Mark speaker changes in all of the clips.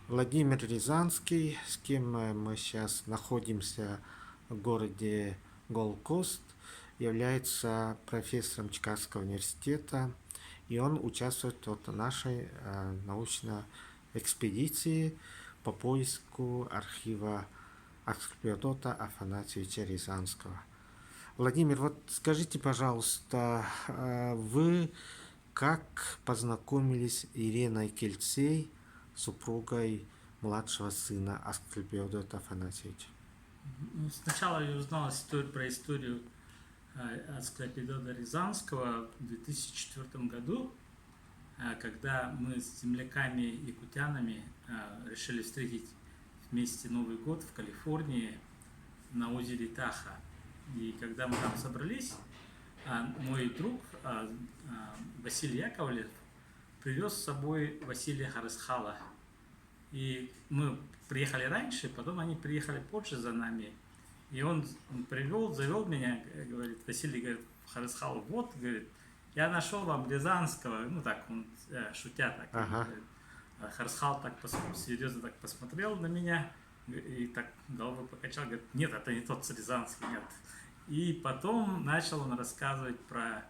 Speaker 1: Владимир Рязанский, с кем мы сейчас находимся в городе Голд-Кост, является профессором Чикагского университета, и он участвует в нашей научной экспедиции по поиску архива Асклепиота Афанасьевича Рязанского. Владимир, вот скажите, пожалуйста, вы как познакомились с Ириной Кельцей, супругой младшего сына Асклепиота Афанасьевича?
Speaker 2: Сначала я узнал про историю Асклепиота Рязанского в 2004 году, когда мы с земляками-якутянами решили встретить вместе Новый год в Калифорнии на озере Таха. И когда мы там собрались, мой друг Василий Яковлев привез с собой Василия Харысхала. И мы приехали раньше, потом они приехали позже за нами. И он завел меня, говорит, Василий, говорит, Харысхал, вот, говорит, я нашел вам Рязанского, ну так, он шутя так, говорит. Харысхал так серьезно так посмотрел на меня и так головой покачал, говорит, нет, это не тот Рязанский, нет. И потом начал он рассказывать про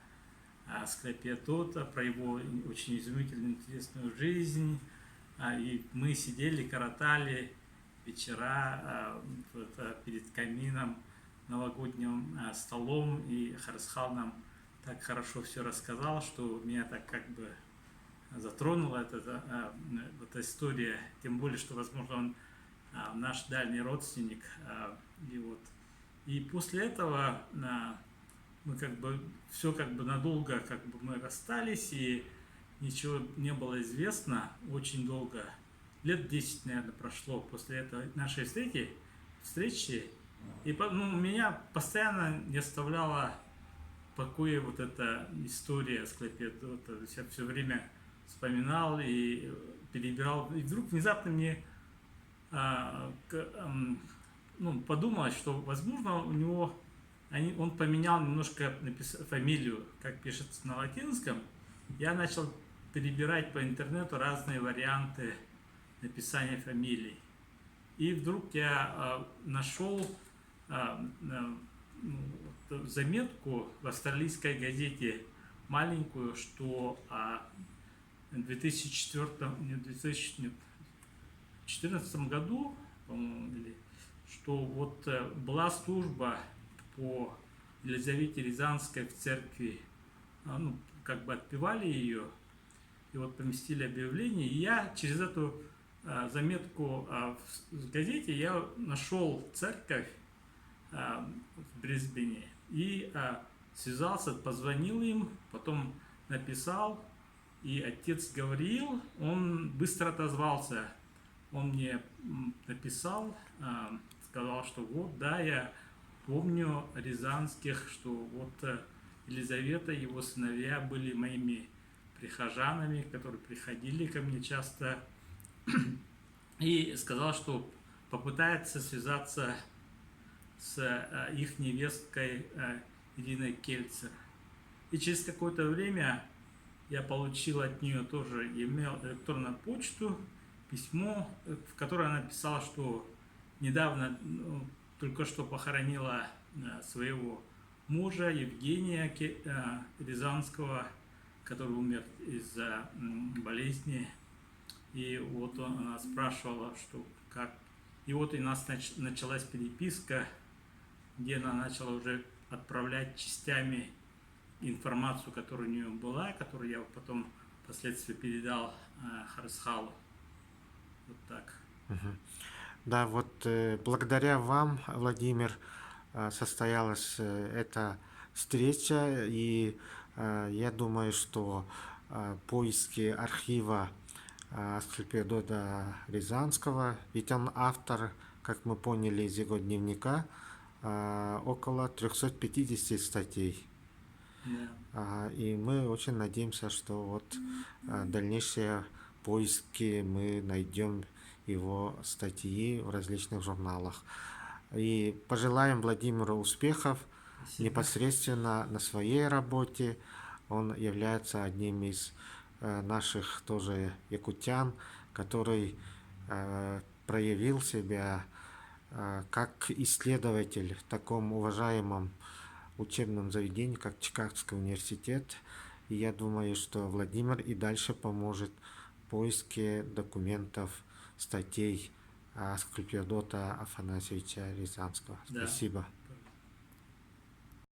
Speaker 2: Асклепиота, про его очень изумительную, интересную жизнь. И мы сидели, коротали вечера перед камином, новогодним столом, и Харысхал нам так хорошо все рассказал, что меня так как бы затронула эта история, тем более, что, возможно, он наш дальний родственник. И после этого мы как бы все как бы надолго как бы мы расстались, и ничего не было известно очень долго. Лет 10, наверное, прошло после этой нашей встречи. И меня постоянно не оставляла в покое вот эта история Асклепиота. То есть я все время вспоминал и перебирал. И вдруг внезапно мне подумалось, что, возможно, у него он поменял немножко фамилию, как пишется на латинском. Я начал перебирать по интернету разные варианты написания фамилий. И вдруг я нашел заметку в австралийской газете маленькую, что в 2014 году, по-моему, что вот была служба по Елизавете Рязанской в церкви, как бы отпевали ее, и вот поместили объявление, и я через эту заметку в газете я нашел церковь в Брисбене и связался, позвонил им, потом написал, и отец Гавриил, он быстро отозвался, он мне написал, сказал, что вот, да, я помню Рязанских, что вот Елизавета и его сыновья были моими прихожанами, которые приходили ко мне часто, и сказал, что попытается связаться с их невесткой Ириной Кельцер. И через какое-то время я получил от нее тоже электронную почту, письмо, в котором она писала, что недавно только что похоронила своего мужа Евгения Рязанского, который умер из-за болезни. И вот она спрашивала, что как. И вот у нас началась переписка, где она начала уже отправлять частями информацию, которая у нее была, которую я потом впоследствии передал Харысхалу. Вот так.
Speaker 1: Да, вот благодаря вам, Владимир, состоялась эта встреча, и я думаю, что поиски архива Асклепиота Рязанского, ведь он автор, как мы поняли из его дневника, около 350 статей. И мы очень надеемся, что вот дальнейшие поиски мы найдем его статьи в различных журналах. И пожелаем Владимиру успехов.
Speaker 2: Спасибо.
Speaker 1: Непосредственно на своей работе. Он является одним из наших тоже якутян, который проявил себя как исследователь в таком уважаемом учебном заведении, как Чикагский университет. И я думаю, что Владимир и дальше поможет в поиске документов, статей Асклепиадота Афанасьевича Рязанского.
Speaker 2: Да.
Speaker 1: Спасибо.